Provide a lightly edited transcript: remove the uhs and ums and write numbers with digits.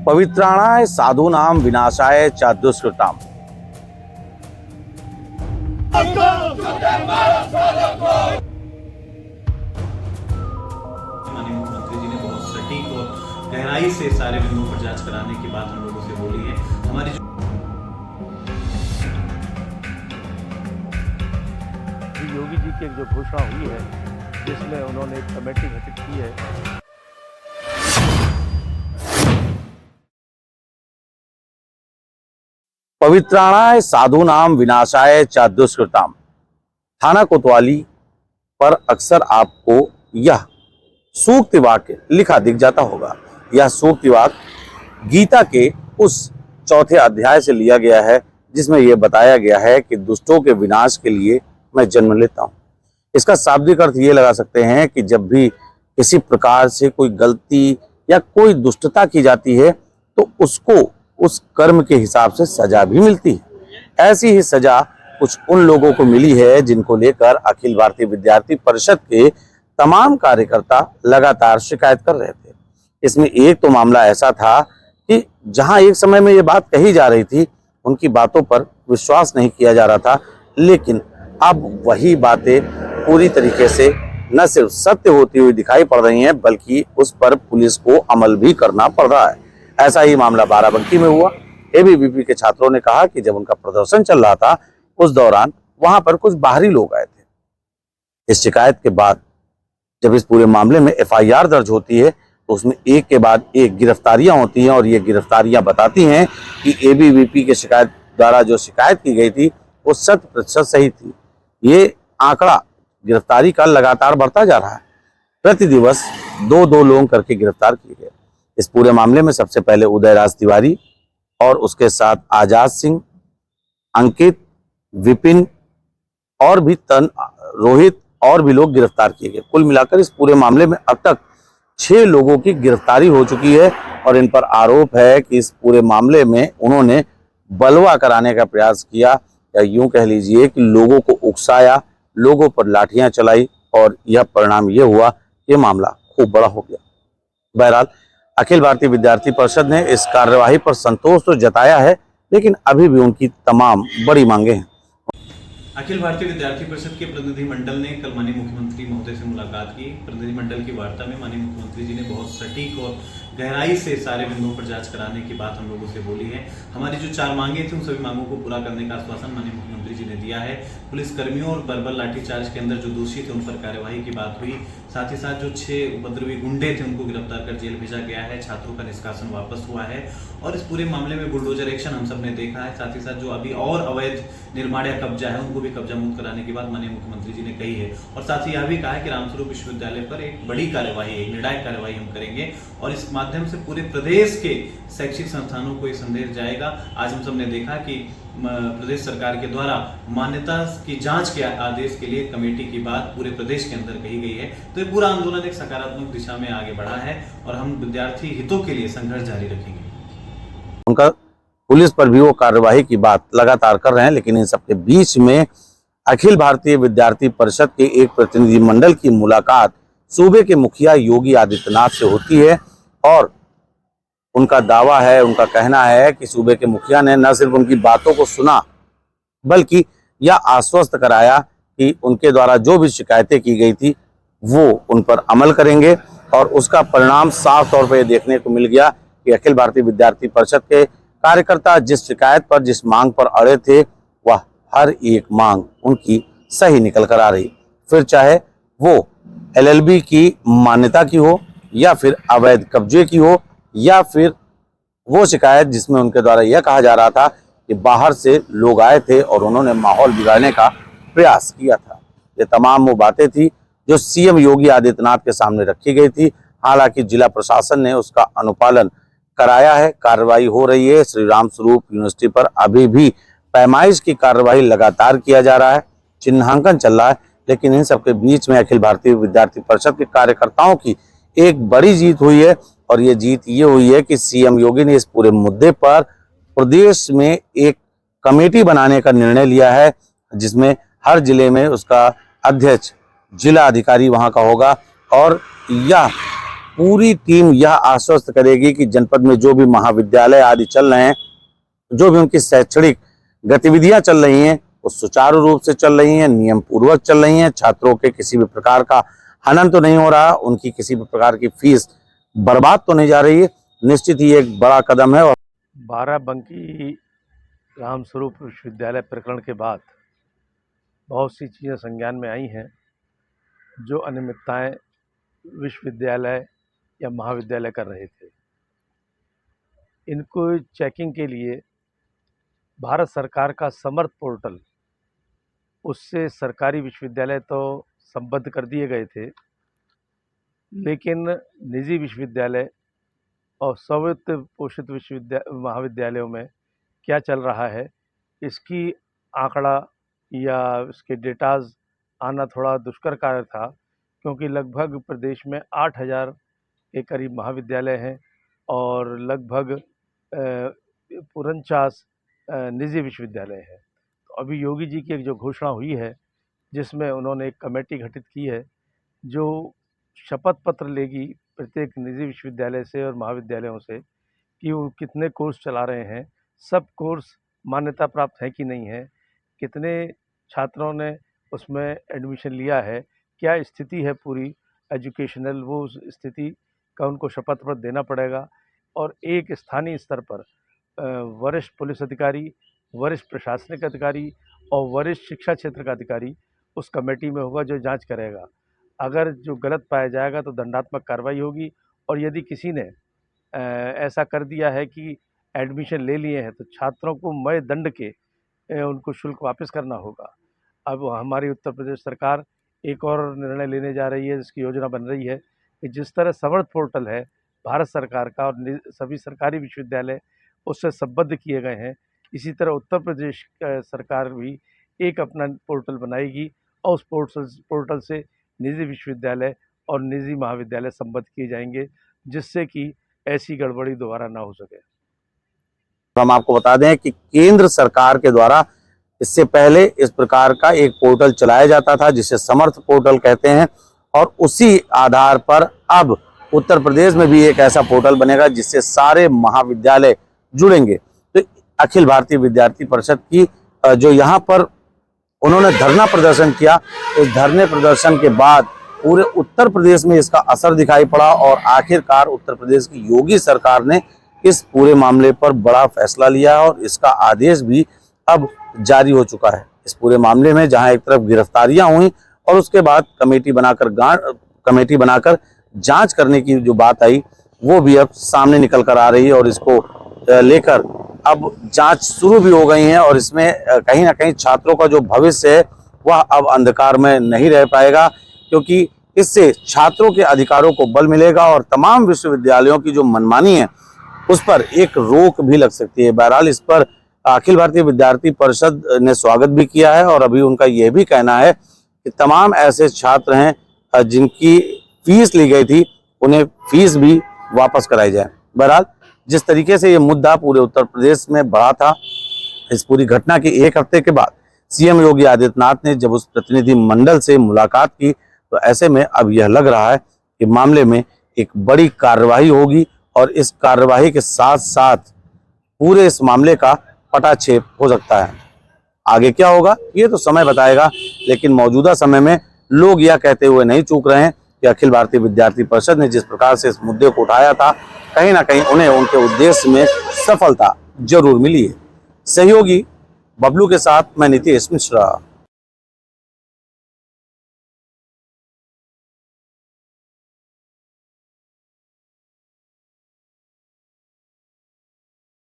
पवित्राणाय साधूनाम विनाशाय च दुष्कृताम। माननीय मुख्यमंत्री जी ने बहुत सटीक और गहराई से सारे बिंदुओं पर जांच कराने की बात हम लोगों से बोली है। हमारी योगी जी की जो घोषणा हुई है, जिसमें उन्होंने एक कमेटी गठित की है। पवित्राणाय साधूनाम विनाशाय च दुष्कृताम। थाना कोतवाली पर अक्सर आपको यह सूक्ति वाक्य लिखा दिख जाता होगा। यह सूक्ति वाक्य गीता के उस चौथे अध्याय से लिया गया है, जिसमें यह बताया गया है कि दुष्टों के विनाश के लिए मैं जन्म लेता हूं। इसका शाब्दिक अर्थ ये लगा सकते हैं कि जब भी किसी प्रकार से कोई गलती या कोई दुष्टता की जाती है तो उसको उस कर्म के हिसाब से सजा भी मिलती है। ऐसी ही सजा कुछ उन लोगों को मिली है जिनको लेकर अखिल भारतीय विद्यार्थी परिषद के तमाम कार्यकर्ता लगातार शिकायत कर रहे थे। इसमें एक तो मामला ऐसा था कि जहां एक समय में ये बात कही जा रही थी, उनकी बातों पर विश्वास नहीं किया जा रहा था, लेकिन अब वही बातें पूरी तरीके से न सिर्फ सत्य होती हुई दिखाई पड़ रही हैं, बल्कि उस पर पुलिस को अमल भी करना पड़ रहा है। ऐसा ही मामला बाराबंकी में हुआ। एबीवीपी के छात्रों ने कहा कि जब उनका प्रदर्शन चल रहा था, उस दौरान वहां पर कुछ बाहरी लोग आए थे। इस शिकायत के बाद जब इस पूरे मामले में एफआईआर दर्ज होती है तो उसमें एक के बाद एक गिरफ्तारियां होती हैं, और ये गिरफ्तारियां बताती हैं कि एबीवीपी के शिकायत द्वारा जो शिकायत की गई थी वो 100% सही थी। ये आंकड़ा गिरफ्तारी का लगातार बढ़ता जा रहा है। प्रति दिवस 2-2 लोग करके गिरफ्तार किए गए। इस पूरे मामले में सबसे पहले उदयराज तिवारी और उसके साथ आजाद सिंह, अंकित, विपिन और भी रोहित और भी लोग गिरफ्तार किए गए। कुल मिलाकर इस पूरे मामले में अब तक 6 लोगों की गिरफ्तारी हो चुकी है, और इन पर आरोप है कि इस पूरे मामले में उन्होंने बलवा कराने का प्रयास किया, या यूं कह लीजिए कि लोगों को उकसाया, लोगों पर लाठियां चलाई, और यह परिणाम ये हुआ कि मामला खूब बड़ा हो गया। बहरहाल अखिल भारतीय विद्यार्थी परिषद ने इस कार्यवाही पर संतोष तो जताया है, लेकिन अभी भी उनकी तमाम बड़ी मांगे हैं। अखिल भारतीय विद्यार्थी परिषद के प्रतिनिधिमंडल ने कल माननीय मुख्यमंत्री महोदय से मुलाकात की। प्रतिनिधिमंडल की वार्ता में माननीय मुख्यमंत्री जी ने बहुत सटीक और गहराई से सारे बिंदुओं पर जांच कराने की बात हम लोगों से बोली है। हमारी जो 4 मांगे थी, उन सभी मांगों को पूरा करने का आश्वासन माननीय मुख्यमंत्री जी ने दिया है। पुलिस कर्मियों और बर्बर लाठीचार्ज के अंदर जो दोषी थे उन पर कार्यवाही की बात हुई। साथ ही साथ जो 6 उपद्रवी गुंडे थे उनको गिरफ्तार कर जेल भेजा गया है। छात्रों का निष्कासन वापस हुआ है, और इस पूरे मामले में बुलडोजर एक्शन हम सब ने देखा है। साथ ही साथ जो अभी और अवैध निर्माण या कब्जा है उनको भी कब्जा मुक्त कराने की बात माननीय मुख्यमंत्री जी ने कही है। और साथ ही यह भी कहा है कि रामस्वरूप विश्वविद्यालय पर एक बड़ी कार्यवाही, एक निर्णायक कार्यवाही हम करेंगे, और इस माध्यम से पूरे प्रदेश के शैक्षिक संस्थानों को ये संदेश जाएगा। आज हम सब ने देखा कि प्रदेश सरकार के द्वारा मान्यता की जांच के आदेश के लिए कमेटी की बात पूरे प्रदेश के अंदर कही गई है। तो ये पूरा आंदोलन एक सकारात्मक दिशा में आगे बढ़ा है, और हम विद्यार्थी हितों के लिए संघर्ष जारी रखेंगे। उनका पुलिस पर भी वो कार्यवाही की बात लगातार कर रहे हैं, लेकिन इन सबके बीच में अखिल भारतीय विद्यार्थी परिषद के एक प्रतिनिधिमंडल की मुलाकात सूबे के मुखिया योगी आदित्यनाथ से होती है, और उनका दावा है, उनका कहना है कि सूबे के मुखिया ने न सिर्फ उनकी बातों को सुना, बल्कि यह आश्वस्त कराया कि उनके द्वारा जो भी शिकायतें की गई थी वो उन पर अमल करेंगे। और उसका परिणाम साफ तौर पर देखने को मिल गया कि अखिल भारतीय विद्यार्थी परिषद के कार्यकर्ता जिस शिकायत पर, जिस मांग पर अड़े थे, वह हर एक मांग उनकी सही निकल कर आ रही। फिर चाहे वो LLB की मान्यता की हो, या फिर अवैध कब्जे की हो, या फिर वो शिकायत जिसमें उनके द्वारा यह कहा जा रहा था कि बाहर से लोग आए थे और उन्होंने माहौल बिगाड़ने का प्रयास किया था। ये तमाम वो बातें थी जो सीएम योगी आदित्यनाथ के सामने रखी गई थी। हालांकि जिला प्रशासन ने उसका अनुपालन कराया है, कार्रवाई हो रही है। श्री रामस्वरूप यूनिवर्सिटी पर अभी भी पैमाइश की कार्रवाई लगातार किया जा रहा है, चिन्हांकन चल रहा है, लेकिन इन सबके बीच में अखिल भारतीय विद्यार्थी परिषद के कार्यकर्ताओं की एक बड़ी जीत हुई है, और ये जीत ये हुई है कि सीएम योगी ने इस पूरे मुद्दे पर प्रदेश में एक कमेटी बनाने का निर्णय लिया है, जिसमें हर जिले में उसका अध्यक्ष जिला अधिकारी वहां का होगा, और यह पूरी टीम यह आश्वस्त करेगी कि जनपद में जो भी महाविद्यालय आदि चल रहे हैं, जो भी उनकी शैक्षणिक गतिविधियां चल रही हैं, वो सुचारू रूप से चल रही हैं, नियम पूर्वक चल रही हैं। छात्रों के किसी भी प्रकार का हनन तो नहीं हो रहा, उनकी किसी भी प्रकार की फीस बर्बाद तो नहीं जा रही है। निश्चित ही एक बड़ा कदम है। और बाराबंकी रामस्वरूप विश्वविद्यालय प्रकरण के बाद बहुत सी चीज़ें संज्ञान में आई हैं जो अनियमितताएं विश्वविद्यालय या महाविद्यालय कर रहे थे। इनको चेकिंग के लिए भारत सरकार का समर्थ पोर्टल, उससे सरकारी विश्वविद्यालय तो संबद्ध कर दिए गए थे, लेकिन निजी विश्वविद्यालय और स्व पोषित महाविद्यालयों में क्या चल रहा है, इसकी आंकड़ा या इसके डेटाज आना थोड़ा दुष्कर कार्य था, क्योंकि लगभग प्रदेश में 8,000 के करीब महाविद्यालय हैं और लगभग 49 निजी विश्वविद्यालय हैं। तो अभी योगी जी की एक जो घोषणा हुई है, जिसमें उन्होंने एक कमेटी गठित की है जो शपथ पत्र लेगी प्रत्येक निजी विश्वविद्यालय से और महाविद्यालयों से कि वो कितने कोर्स चला रहे हैं, सब कोर्स मान्यता प्राप्त है कि नहीं है, कितने छात्रों ने उसमें एडमिशन लिया है, क्या स्थिति है पूरी एजुकेशनल, वो उस स्थिति का उनको शपथ पत्र देना पड़ेगा। और एक स्थानीय स्तर पर वरिष्ठ पुलिस अधिकारी, वरिष्ठ प्रशासनिक अधिकारी और वरिष्ठ शिक्षा क्षेत्र का अधिकारी उस कमेटी में होगा जो जांच करेगा। अगर जो गलत पाया जाएगा तो दंडात्मक कार्रवाई होगी, और यदि किसी ने ऐसा कर दिया है कि एडमिशन ले लिए हैं तो छात्रों को मय दंड के उनको शुल्क वापस करना होगा। अब हमारी उत्तर प्रदेश सरकार एक और निर्णय लेने जा रही है, जिसकी योजना बन रही है कि जिस तरह समर्थ पोर्टल है भारत सरकार का और सभी सरकारी विश्वविद्यालय उससे संबद्ध किए गए हैं, इसी तरह उत्तर प्रदेश सरकार भी एक अपना पोर्टल बनाएगी और उस पोर्टल से निजी विश्वविद्यालय और निजी महाविद्यालय संबद्ध किए जाएंगे, जिससे कि ऐसी गड़बड़ी दोबारा ना हो सके। हम आपको बता दें कि केंद्र सरकार के द्वारा इससे पहले इस प्रकार का एक पोर्टल चलाया जाता था जिसे समर्थ पोर्टल कहते हैं, और उसी आधार पर अब उत्तर प्रदेश में भी एक ऐसा पोर्टल बनेगा जिससे सारे महाविद्यालय जुड़ेंगे। तो अखिल भारतीय विद्यार्थी परिषद की जो यहाँ पर उन्होंने धरना प्रदर्शन किया, इस धरने प्रदर्शन के बाद पूरे उत्तर प्रदेश में इसका असर दिखाई पड़ा और आखिरकार उत्तर प्रदेश की योगी सरकार ने इस पूरे मामले पर बड़ा फैसला लिया और इसका आदेश भी अब जारी हो चुका है। इस पूरे मामले में जहां एक तरफ गिरफ्तारियां हुई और उसके बाद कमेटी बनाकर जांच करने की जो बात आई, वो भी अब सामने निकल कर आ रही है और इसको लेकर अब जांच शुरू भी हो गई है। और इसमें कहीं ना कहीं छात्रों का जो भविष्य है वह अब अंधकार में नहीं रह पाएगा, क्योंकि इससे छात्रों के अधिकारों को बल मिलेगा और तमाम विश्वविद्यालयों की जो मनमानी है उस पर एक रोक भी लग सकती है। बहरहाल इस पर अखिल भारतीय विद्यार्थी परिषद ने स्वागत भी किया है और अभी उनका यह भी कहना है कि तमाम ऐसे छात्र हैं जिनकी फीस ली गई थी, उन्हें फीस भी वापस कराई जाए। बहरहाल जिस तरीके से ये मुद्दा पूरे उत्तर प्रदेश में बढ़ा था, इस पूरी घटना के एक हफ्ते के बाद सीएम योगी आदित्यनाथ ने जब उस प्रतिनिधि मंडल से मुलाकात की, तो ऐसे में अब यह लग रहा है कि मामले में एक बड़ी कार्रवाई होगी और इस कार्रवाई के साथ साथ पूरे इस मामले का पटाक्षेप हो सकता है। आगे क्या होगा ये तो समय बताएगा, लेकिन मौजूदा समय में लोग यह कहते हुए नहीं चूक रहे हैं कि अखिल भारतीय विद्यार्थी परिषद ने जिस प्रकार से इस मुद्दे को उठाया था, कहीं ना कहीं उन्हें उनके उद्देश्य में सफलता जरूर मिली है। सहयोगी बबलू के साथ मैं नीतीश मिश्रा।